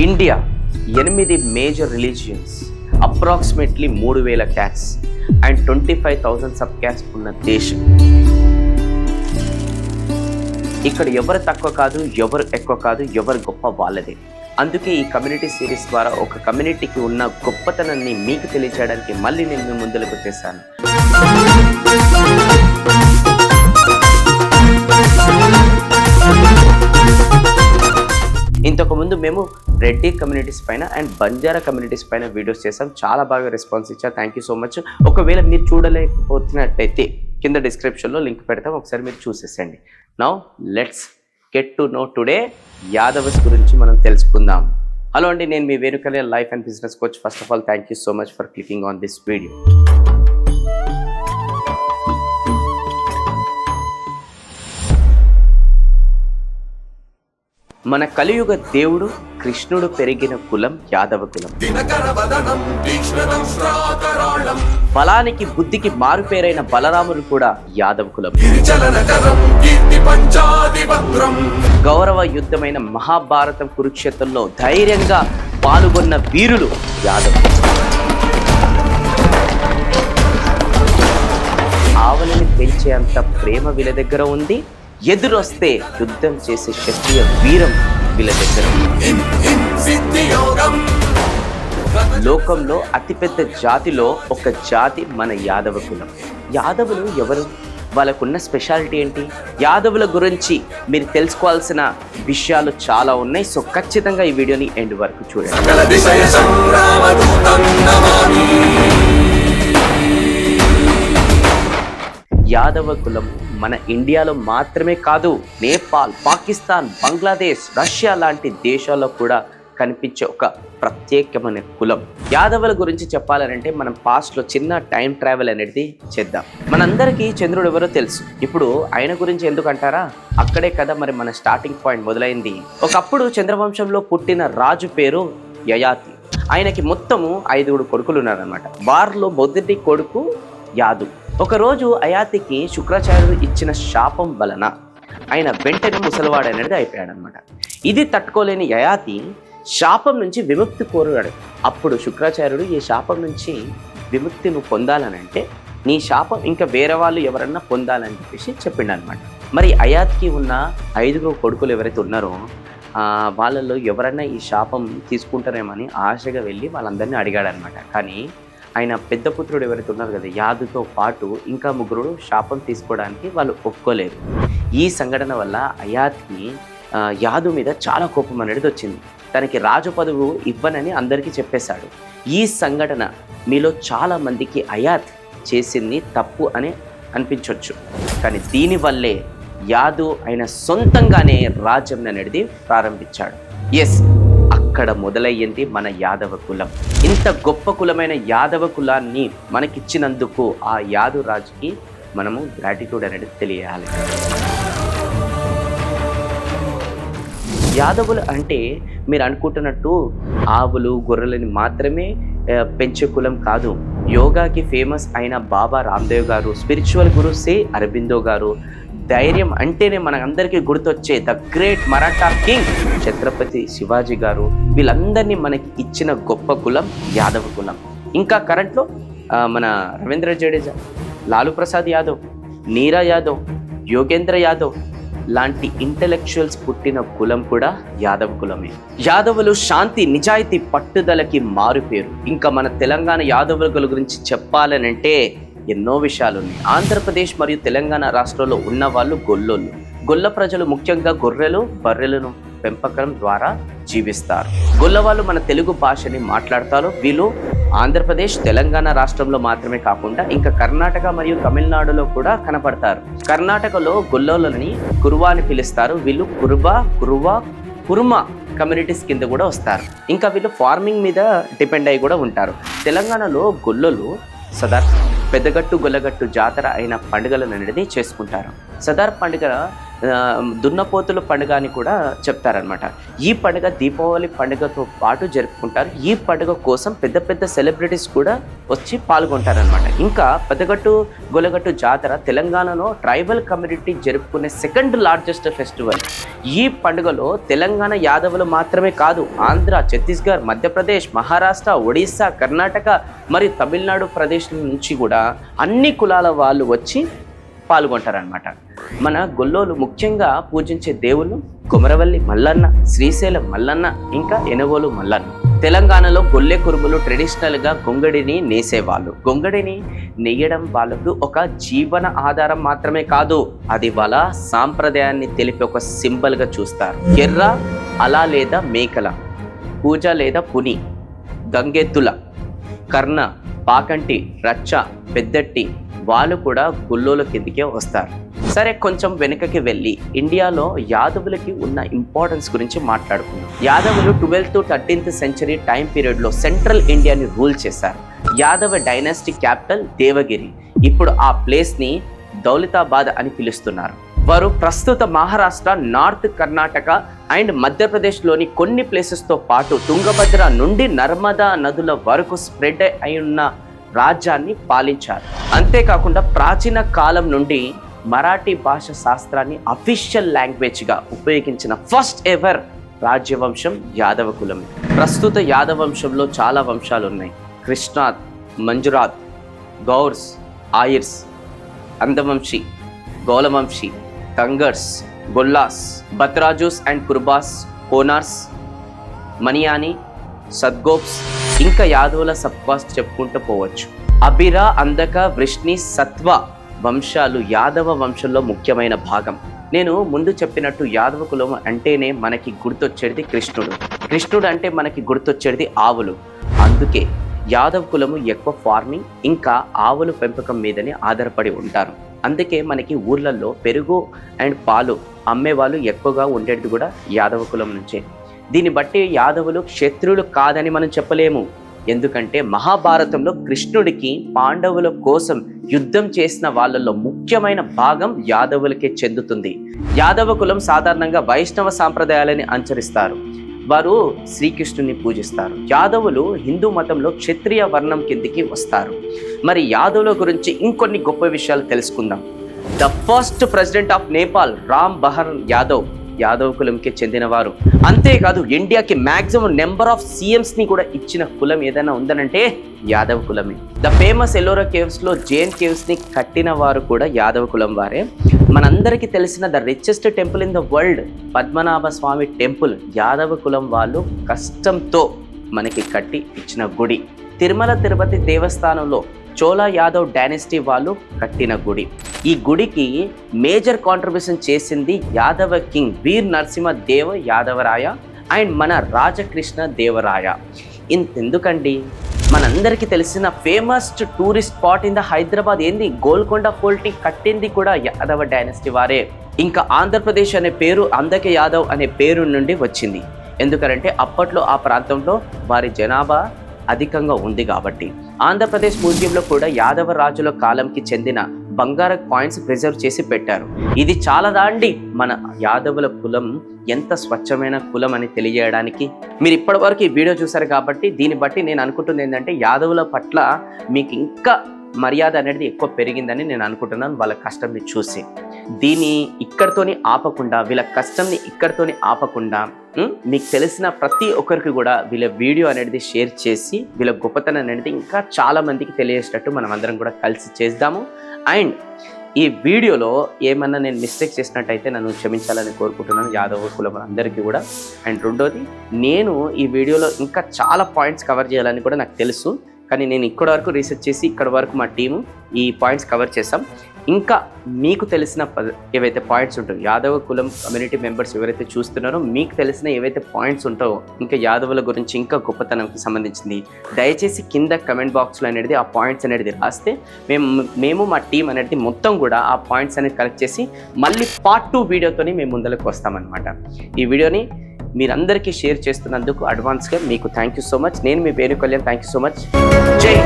India 8 major religions, approximately 3000 caste and 25,000 sub caste ఉన్న దేశం. ఇక్కడ ఎవరు తక్కువ కాదు, ఎవరు ఎక్కువ కాదు, ఎవరు గొప్ప వాళ్ళదే. అందుకే ఈ కమ్యూనిటీ సిరీస్ ద్వారా ఒక కమ్యూనిటీకి ఉన్న గొప్పతనాన్ని మీకు తెలియజేయడానికి మళ్ళీ నేను మీ ముందుకు వచ్చేసాను. ఇంతకుముందు మేము రెడ్డి కమ్యూనిటీస్ పైన అండ్ బంజారా కమ్యూనిటీస్ పైన వీడియోస్ చేసాం. చాలా బాగా రెస్పాన్స్ ఇచ్చారు. Thank you so much. ఒకవేళ మీరు చూడలేకపోతున్నట్టయితే కింద డిస్క్రిప్షన్లో లింక్ పెడతాం, ఒకసారి మీరు చూసేసండి. Now let's get to know today Yadavs గురించి మనం తెలుసుకుందాం. హలో అండి, నేను మీ వేణుకలే, life and business coach. First of all thank you so much for clicking on this video. మన కలియుగ దేవుడు కృష్ణుడు పెరిగిన కులం యాదవ కులం. బలానికి బుద్ధికి మారుపేరైన బలరాముడు కూడా యాదవ కులం. గౌరవ యుద్ధమైన మహాభారతం కురుక్షేత్రంలో ధైర్యంగా పాల్గొన్న వీరులు యాదవ. ఆవలిని పెంచే అంత ప్రేమ వీళ్ళ దగ్గర ఉంది. ఎదురొస్తే యుద్ధం చేసే క్షత్రియ వీరం వీళ్ళ దగ్గర. లోకంలో అతిపెద్ద జాతిలో ఒక జాతి మన యాదవ కులం. యాదవులు ఎవరు, వాళ్ళకున్న స్పెషాలిటీ ఏంటి, యాదవుల గురించి మీరు తెలుసుకోవాల్సిన విషయాలు చాలా ఉన్నాయి. సో ఖచ్చితంగా ఈ వీడియోని ఎండ్ వరకు చూడండి. యాదవ కులం మన ఇండియాలో మాత్రమే కాదు, నేపాల్, పాకిస్తాన్, బంగ్లాదేశ్, రష్యా లాంటి దేశాల్లో కూడా కనిపించే ఒక ప్రత్యేకమైన కులం. యాదవుల గురించి చెప్పాలంటే మనం పాస్ట్లో చిన్న టైం ట్రావెల్ అనేది చేద్దాం. మనందరికీ చంద్రుడు ఎవరో తెలుసు. ఇప్పుడు ఆయన గురించి ఎందుకు అంటారా, అక్కడే కదా మరి మన స్టార్టింగ్ పాయింట్ మొదలైంది. ఒకప్పుడు చంద్రవంశంలో పుట్టిన రాజు పేరు యయాతి. ఆయనకి మొత్తము 5 కొడుకులు ఉన్నారనమాట. వారిలో మొదటి కొడుకు యాదు. ఒకరోజు అయాతికి శుక్రాచార్యుడు ఇచ్చిన శాపం వలన ఆయన వెంటనే ముసలివాడనేది అయిపోయాడనమాట. ఇది తట్టుకోలేని యయాతి శాపం నుంచి విముక్తి కోరాడు. అప్పుడు శుక్రాచార్యుడు ఈ శాపం నుంచి విముక్తి నువ్వు పొందాలనంటే నీ శాపం ఇంకా వేరే వాళ్ళు ఎవరన్నా పొందాలని చెప్పేసి చెప్పిండు అనమాట. మరి అయాత్కి ఉన్న 5 కొడుకులు ఎవరైతే ఉన్నారో వాళ్ళల్లో ఎవరన్నా ఈ శాపం తీసుకుంటారేమని ఆశగా వెళ్ళి వాళ్ళందరినీ అడిగాడనమాట. కానీ ఆయన పెద్ద పుత్రుడు ఎవరైతే ఉన్నారు కదా, యాదుతో పాటు ఇంకా 3 శాపం తీసుకోవడానికి వాళ్ళు ఒప్పుకోలేరు. ఈ సంఘటన వల్ల అయాత్కి యాదు మీద చాలా కోపం అనేది వచ్చింది. తనకి రాజు పదవు ఇవ్వనని అందరికీ చెప్పేశాడు. ఈ సంఘటన మీలో చాలా మందికి అయాత్ చేసింది తప్పు అని అనిపించవచ్చు. కానీ దీనివల్లే యాదు ఆయన సొంతంగానే రాజ్యం అనేది ప్రారంభించాడు. ఎస్, అక్కడ మొదలయ్యింది మన యాదవ కులం. ఇంత గొప్ప కులమైన యాదవ కులాన్ని మనకిచ్చినందుకు ఆ యాదు రాజుకి మనము గ్రాటిట్యూడ్ అనేది తెలియాలి. యాదవులు అంటే మీరు అనుకుంటున్నట్టు ఆవులు గొర్రెలని మాత్రమే పెంచే కులం కాదు. యోగాకి ఫేమస్ అయిన బాబా రామ్దేవ్ గారు, స్పిరిచువల్ గురు శ్రీ అరబిందో గారు, ధైర్యం అంటేనే మనకందరికీ గుర్తొచ్చే the great Maratha king Chhatrapati Shivaji గారు, వీళ్ళందరినీ మనకి ఇచ్చిన గొప్ప కులం యాదవ కులం. ఇంకా కరెంట్లో మన రవీంద్ర జడేజా, లాలూ ప్రసాద్ యాదవ్, నీరా యాదవ్, యోగేంద్ర యాదవ్ లాంటి ఇంటెలెక్చువల్స్ పుట్టిన కులం కూడా యాదవ కులమే. యాదవులు శాంతి, నిజాయితీ, పట్టుదలకి మారుపేరు. ఇంకా మన తెలంగాణ యాదవుల గురించి చెప్పాలనంటే ఎన్నో విషయాలు ఉన్నాయి. ఆంధ్రప్రదేశ్ మరియు తెలంగాణ రాష్ట్రంలో ఉన్న వాళ్ళు గొల్లోళ్ళు. గొల్ల ప్రజలు ముఖ్యంగా గొర్రెలు, బర్రెలను పెంపకం ద్వారా జీవిస్తారు. గొల్ల వాళ్ళు మన తెలుగు భాషని మాట్లాడతారు. వీళ్ళు ఆంధ్రప్రదేశ్, తెలంగాణ రాష్ట్రంలో మాత్రమే కాకుండా ఇంకా కర్ణాటక మరియు తమిళనాడులో కూడా కనపడతారు. కర్ణాటకలో గొల్లోళ్ళని కురువా అని పిలుస్తారు. వీళ్ళు కురుమా కమ్యూనిటీస్ కింద కూడా వస్తారు. ఇంకా వీళ్ళు ఫార్మింగ్ మీద డిపెండ్ అయ్యి కూడా ఉంటారు. తెలంగాణలో గొల్లోళ్ళు సదార్, పెద్దగట్టు, గొల్లగట్టు జాతర అయిన పండుగలను అనేది చేసుకుంటారు. సదార్ పండుగ దున్నపోతుల పండుగ అని కూడా చెప్తారనమాట. ఈ పండుగ దీపావళి పండుగతో పాటు జరుపుకుంటారు. ఈ పండుగ కోసం పెద్ద పెద్ద సెలబ్రిటీస్ కూడా వచ్చి పాల్గొంటారనమాట. ఇంకా పెద్దగట్టు గొలగట్టు జాతర తెలంగాణలో ట్రైబల్ కమ్యూనిటీ జరుపుకునే సెకండ్ లార్జెస్ట్ ఫెస్టివల్. ఈ పండుగలో తెలంగాణ యాదవులు మాత్రమే కాదు, ఆంధ్ర, ఛత్తీస్గఢ్, మధ్యప్రదేశ్, మహారాష్ట్ర, ఒడిస్సా, కర్ణాటక మరియు తమిళనాడు ప్రదేశం నుంచి కూడా అన్ని కులాల వాళ్ళు వచ్చి పాల్గొంటారనమాట. మన గొల్లోలు ముఖ్యంగా పూజించే దేవుళ్ళు కొమరవల్లి మల్లన్న, శ్రీశైలం మల్లన్న, ఇంకా ఎనగోలు మల్లన్న. తెలంగాణలో గొల్లె కురుములు ట్రెడిషనల్గా గొంగడిని నేసేవాళ్ళు. గొంగడిని నెయ్యడం వాళ్ళకు ఒక జీవన ఆధారం మాత్రమే కాదు, అది వాళ్ళ సాంప్రదాయాన్ని తెలిపే ఒక సింబల్గా చూస్తారు. ఎర్ర అలా లేదా మేకల, పూజ లేదా పుని, గంగెద్దుల, కర్ణ, పాకంటి, రచ్చ, పెద్దట్టి వాళ్ళు కూడా గొల్లోల కిందికే వస్తారు. సరే, కొంచెం వెనుకకి వెళ్ళి ఇండియాలో యాదవులకి ఉన్న ఇంపార్టెన్స్ గురించి మాట్లాడుకుందాం. యాదవులు 12th to 13th century time పీరియడ్లో సెంట్రల్ ఇండియాని రూల్ చేశారు. Yadava dynasty capital Devagiri. ఇప్పుడు ఆ ప్లేస్ని దౌలతాబాద్ అని పిలుస్తున్నారు. వారు ప్రస్తుత మహారాష్ట్ర, నార్త్ కర్ణాటక అండ్ మధ్యప్రదేశ్లోని కొన్ని ప్లేసెస్తో పాటు తుంగభద్ర నుండి నర్మదా నదుల వరకు స్ప్రెడ్ అయి ఉన్న రాజ్యాన్ని పాలించారు. అంతేకాకుండా ప్రాచీన కాలం నుండి మరాఠీ భాష శాస్త్రాన్ని అఫీషియల్ లాంగ్వేజ్గా ఉపయోగించిన ఫస్ట్ ఎవర్ రాజ్యవంశం యాదవ కులమే. ప్రస్తుత యాదవ వంశంలో చాలా వంశాలు ఉన్నాయి. కృష్ణాత్, మంజురాత్, గౌర్స్, ఆయిర్స్, అందవంశీ, గౌలవంశీ, కంగర్స్, గొల్లాస్, బత్రాజూస్ అండ్ కుర్బాస్, కోనార్స్, మనియాని, సద్గోప్స్, ఇంకా యాదవుల సబ్కాస్ట్ చెప్పుకుంటూ పోవచ్చు. అబిరా, అందక, వృష్ణి, సత్వ వంశాలు యాదవ వంశంలో ముఖ్యమైన భాగం. నేను ముందు చెప్పినట్టు యాదవ కులం అంటేనే మనకి గుర్తొచ్చేది కృష్ణుడు. కృష్ణుడు అంటే మనకి గుర్తొచ్చేది ఆవులు. అందుకే యాదవ కులము ఎక్కువ ఫార్మింగ్ ఇంకా ఆవుల పెంపకం మీదనే ఆధారపడి ఉంటారు. అందుకే మనకి ఊర్లలో పెరుగు అండ్ పాలు అమ్మేవాళ్ళు ఎక్కువగా ఉండేది కూడా యాదవ కులం నుంచే. దీన్ని బట్టి యాదవులు క్షత్రులు కాదని మనం చెప్పలేము. ఎందుకంటే మహాభారతంలో కృష్ణుడికి పాండవుల కోసం యుద్ధం చేసిన వాళ్ళల్లో ముఖ్యమైన భాగం యాదవులకే చెందుతుంది. యాదవ కులం సాధారణంగా వైష్ణవ సాంప్రదాయాలని అనుసరిస్తారు. వారు శ్రీకృష్ణుని పూజిస్తారు. యాదవులు హిందూ మతంలో క్షత్రియ వర్ణం కిందికి వస్తారు. మరి యాదవుల గురించి ఇంకొన్ని గొప్ప విషయాలు తెలుసుకుందాం. The first president of Nepal Ram Bahar Yadav Yadav కులంకి చెందినవారు. అంతేకాదు ఇండియాకి మ్యాక్సిమం నెంబర్ ఆఫ్ సీఎంస్ని కూడా ఇచ్చిన కులం ఏదైనా ఉందనంటే యాదవ్ కులమే. ద ఫేమస్ ఎల్లోరా కేవ్స్లో జైన్ కేవ్స్ని కట్టిన వారు కూడా యాదవ్ కులం వారే. మనందరికీ తెలిసిన the richest temple in the world Padmanabha Swamy temple Yadava కులం వాళ్ళు కష్టంతో మనకి కట్టి ఇచ్చిన గుడి. తిరుమల తిరుపతి దేవస్థానంలో చోళా యాదవ్ డైనాసిటీ వాళ్ళు కట్టిన గుడి. ఈ గుడికి మేజర్ కాంట్రిబ్యూషన్ చేసింది యాదవ కింగ్ వీర్ నరసింహ దేవ యాదవరాయ అండ్ మన రాజకృష్ణ దేవరాయ. ఎందుకండి, మనందరికీ తెలిసిన famous tourist spot in the Hyderabad ఏంది, గోల్కొండ ఫోర్ట్ని కట్టింది కూడా యాదవ డైనాసిటీ వారే. ఇంకా ఆంధ్రప్రదేశ్ అనే పేరు అందక యాదవ్ అనే పేరు నుండి వచ్చింది. ఎందుకంటే అప్పట్లో ఆ ప్రాంతంలో వారి జనాభా అధికంగా ఉంది కాబట్టి. ఆంధ్రప్రదేశ్ మ్యూజియంలో కూడా యాదవ రాజుల కాలంకి చెందిన బంగారు కాయిన్స్ ప్రిజర్వ్ చేసి పెట్టారు. ఇది చాలా దాండి మన యాదవుల కులం ఎంత స్వచ్ఛమైన కులం అని తెలియజేయడానికి. మీరు ఇప్పటివరకు ఈ వీడియో చూసారు కాబట్టి దీన్ని బట్టి నేను అనుకుంటుంది ఏంటంటే యాదవుల పట్ల మీకు ఇంకా మర్యాద అనేది ఎక్కువ పెరిగిందని నేను అనుకుంటున్నాను వాళ్ళ కష్టంని చూసి. దీన్ని ఇక్కడితోని ఆపకుండా, వీళ్ళ కష్టంని ఇక్కడితోని ఆపకుండా మీకు తెలిసిన ప్రతి ఒక్కరికి కూడా వీళ్ళ వీడియో అనేది షేర్ చేసి వీళ్ళ గొప్పతనం అనేది ఇంకా చాలా మందికి తెలియజేసేటట్టు మనం అందరం కూడా కలిసి చేద్దాము. అండ్ ఈ వీడియోలో ఏమన్నా నేను మిస్టేక్ చేసినట్టయితే నన్ను క్షమించాలని కోరుకుంటున్నాను యాదవ కులం అందరికీ కూడా. అండ్ రెండోది, నేను ఈ వీడియోలో ఇంకా చాలా పాయింట్స్ కవర్ చేయాలని కూడా నాకు తెలుసు, కానీ నేను ఇక్కడ వరకు రీసెర్చ్ చేసి ఇక్కడ వరకు మా టీము ఈ పాయింట్స్ కవర్ చేసాం. ఇంకా మీకు తెలిసిన ఏవైతే పాయింట్స్ ఉంటాయో యాదవ కులం కమ్యూనిటీ మెంబర్స్ ఎవరైతే చూస్తున్నారో మీకు తెలిసిన ఏవైతే పాయింట్స్ ఉంటాయో ఇంకా యాదవుల గురించి ఇంకా గొప్పతనంకి సంబంధించింది దయచేసి కింద కమెంట్ బాక్స్లో అనేది ఆ పాయింట్స్ అనేది రాస్తే మేము మా టీం అనేది మొత్తం కూడా ఆ పాయింట్స్ అనేది కలెక్ట్ చేసి మళ్ళీ part 2 వీడియోతోని మేము ముందరకు వస్తామన్నమాట. ఈ వీడియోని మీరందరికీ షేర్ చేస్తున్నందుకు అడ్వాన్స్గా మీకు థ్యాంక్ యూ సో మచ్. నేను మీ పేరు Kalyan. Thank you so much. జై